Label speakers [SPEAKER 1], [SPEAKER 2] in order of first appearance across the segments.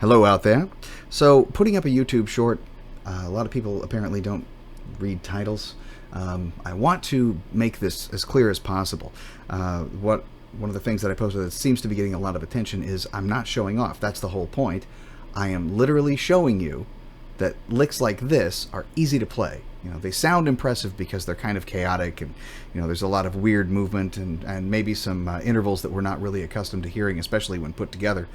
[SPEAKER 1] Hello out there. So, putting up a YouTube short, a lot of people apparently don't read titles. I want to make this as clear as possible. One of the things that I posted that seems to be getting a lot of attention is I'm not showing off. That's the whole point. I am literally showing you that licks like this are easy to play. You know, they sound impressive because they're kind of chaotic, and there's a lot of weird movement and maybe some intervals that we're not really accustomed to hearing, especially when put together.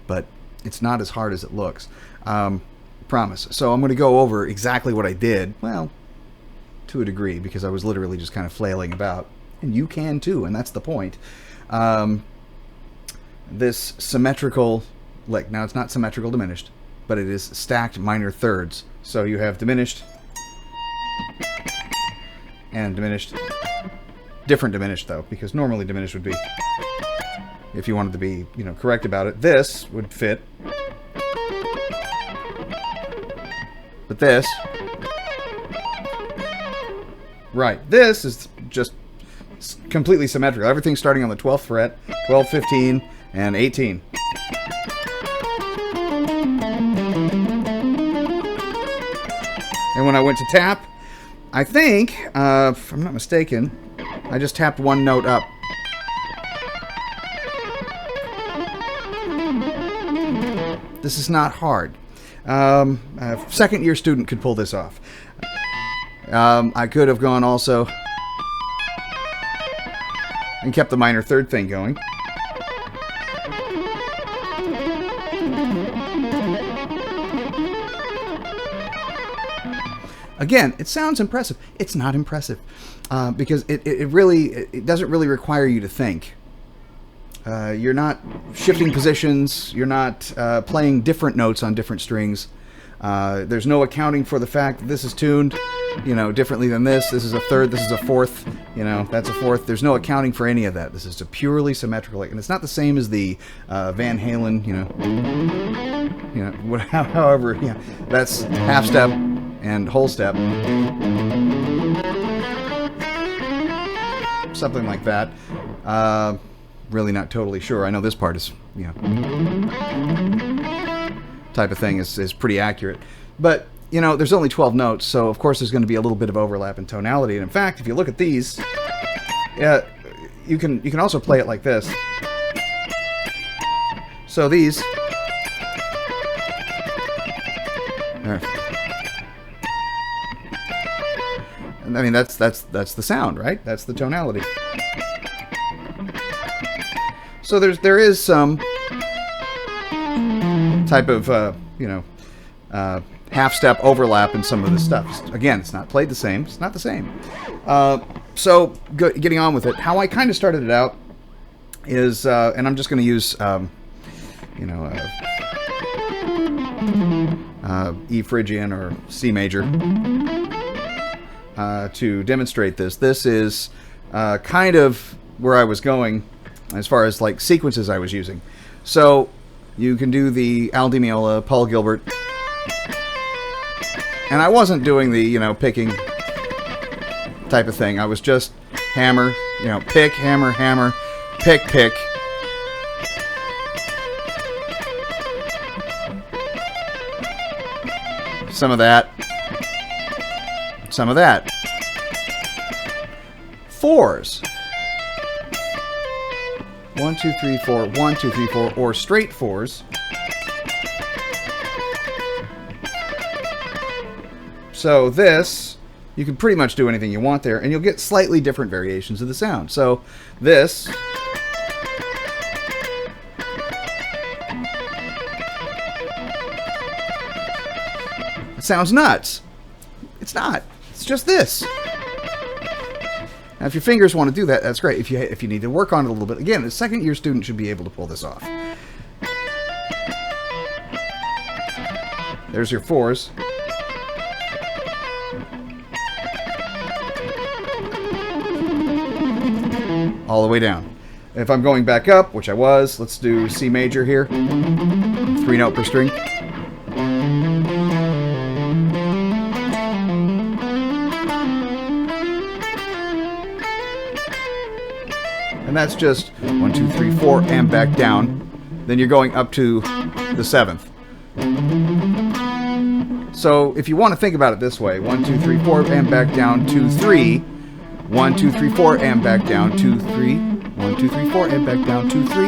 [SPEAKER 1] But it's not as hard as it looks. Promise. So I'm going to go over exactly what I did. Well, to a degree, because I was literally just kind of flailing about. And you can too, and that's the point. This symmetrical lick. Now, it's not symmetrical diminished, but it is stacked minor thirds. So you have diminished and diminished. Different diminished, though, because normally diminished would be, if you wanted to be, correct about it, this would fit. But this, right, this is just completely symmetrical. Everything's starting on the 12th fret, 12, 15, and 18. And when I went to tap, I think, if I'm not mistaken, I just tapped one note up. This is not hard. A second-year student could pull this off. I could have gone also and kept the minor third thing going. Again, it sounds impressive. It's not impressive because it doesn't really require you to think. You're not shifting positions. You're not playing different notes on different strings. There's no accounting for the fact that this is tuned, differently than this. This is a third. This is a fourth. That's a fourth. There's no accounting for any of that. This is a purely symmetrical, and it's not the same as the Van Halen. However, that's half step and whole step, something like that. Really not totally sure. I know this part is, type of thing is pretty accurate. But, there's only 12 notes, so of course there's going to be a little bit of overlap in tonality. And in fact, if you look at these, you can also play it like this. So these are, I mean, that's the sound, right? That's the tonality. So there is some type of half step overlap in some of this stuff. Again, it's not played the same. It's not the same. So getting on with it, how I kind of started it out is, and I'm just going to use E Phrygian or C major to demonstrate this. This is kind of where I was going as far as like sequences I was using. So you can do the Al Di Meola, Paul Gilbert, and I wasn't doing the picking type of thing. I was just hammer, pick, hammer, hammer, pick, pick. Some of that. Some of that. Fours. 1, 2, 3, 4, 1, 2, 3, 4, or straight fours. So this, you can pretty much do anything you want there, and you'll get slightly different variations of the sound. So this, it sounds nuts. It's not. It's just this. Now, if your fingers want to do that, that's great. If you need to work on it a little bit, again, a second-year student should be able to pull this off. There's your fours. All the way down. If I'm going back up, which I was, let's do C major here. 3 note per string. And that's just 1, 2, 3, 4, and back down. Then you're going up to the 7th. So if you want to think about it this way, 1, 2, 3, 4, and back down, 2, 3. 1, 2, 3, 4, and back down, 2, 3. 1, 2, 3, 4, and back down, 2, 3.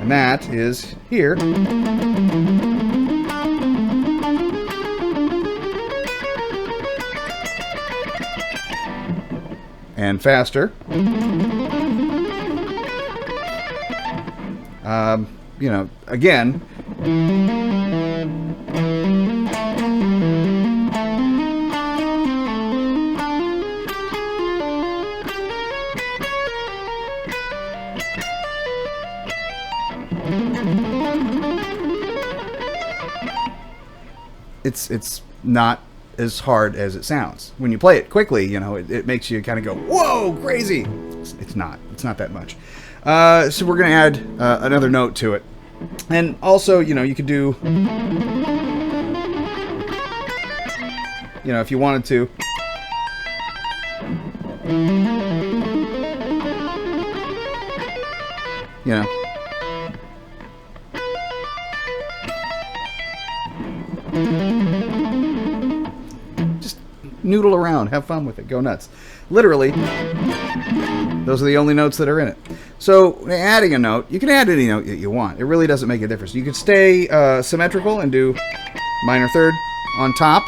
[SPEAKER 1] And that is here. And faster. You know, again, it's not as hard as it sounds. When you play it quickly, you know, it makes you kind of go, whoa, crazy. It's not that much. So we're going to add another note to it. And also, you know, you could do, you know, if you wanted to, you know, just noodle around, have fun with it, go nuts. Literally, those are the only notes that are in it. So adding a note, you can add any note that you want. It really doesn't make a difference. You could stay symmetrical and do minor third on top.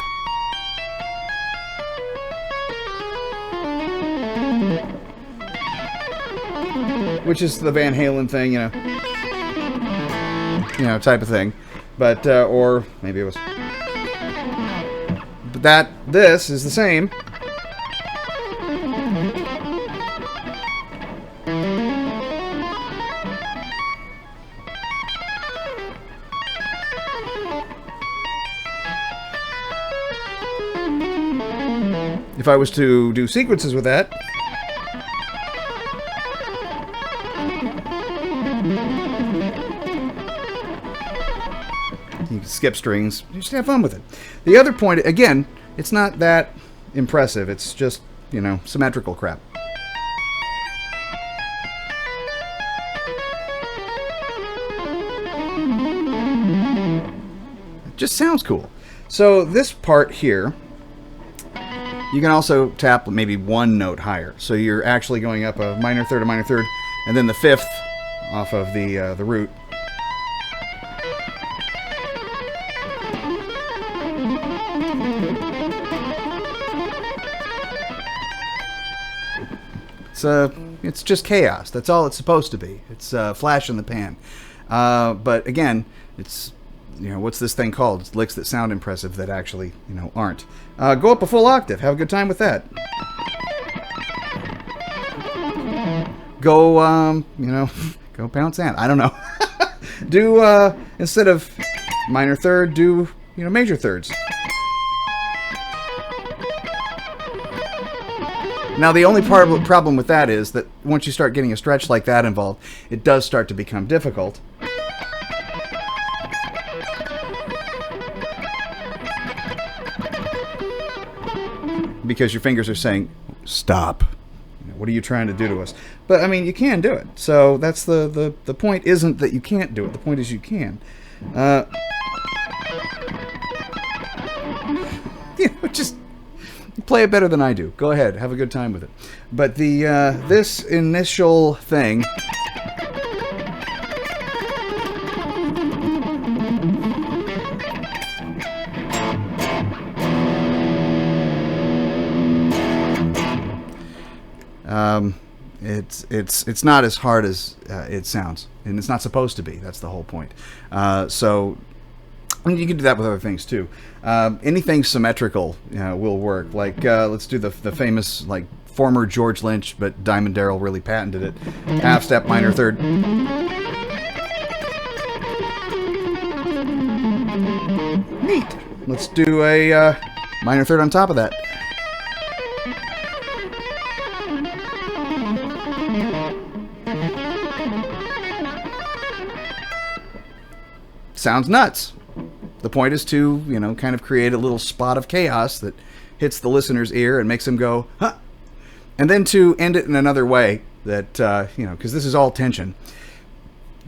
[SPEAKER 1] Which is the Van Halen thing, you know, type of thing. But, or maybe it was... But this is the same. If I was to do sequences with that, you can skip strings, you just have fun with it. The other point, again, it's not that impressive, it's just, you know, symmetrical crap. It just sounds cool. So this part here, you can also tap maybe one note higher. So you're actually going up a minor third, and then the fifth off of the root. It's just chaos. That's all it's supposed to be. It's flash in the pan. But again, it's, you know, what's this thing called? It's licks that sound impressive that actually, you know, aren't. Go up a full octave. Have a good time with that. Go, you know, go bounce out. I don't know. Do, instead of minor third, do, you know, major thirds. Now, the only problem with that is that once you start getting a stretch like that involved, it does start to become difficult. Because your fingers are saying, stop. You know, what are you trying to do to us? But, I mean, you can do it. So that's the point isn't that you can't do it. The point is you can. You know, just play it better than I do. Go ahead. Have a good time with it. But the this initial thing... it's not as hard as it sounds, and it's not supposed to be. That's the whole point. So I mean, you can do that with other things too. Anything symmetrical will work. Like let's do the famous, like, former George Lynch, but Diamond Darrell really patented it. Half step, minor third. Neat. Let's do a minor third on top of that. Sounds nuts. The point is to, you know, kind of create a little spot of chaos that hits the listener's ear and makes them go, huh? And then to end it in another way that, you know, because this is all tension.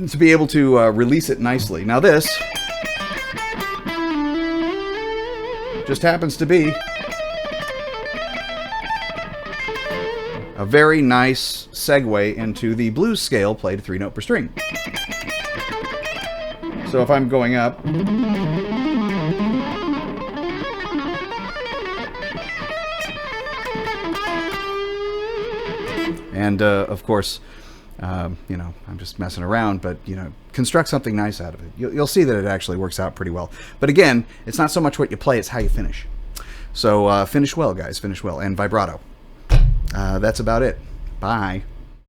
[SPEAKER 1] to be able to release it nicely. Now this just happens to be a very nice segue into the blues scale played 3-note per string. So if I'm going up, and of course, you know, I'm just messing around, but, you know, construct something nice out of it. You'll see that it actually works out pretty well. But again, it's not so much what you play, it's how you finish. So finish well, guys, finish well. And vibrato. That's about it. Bye.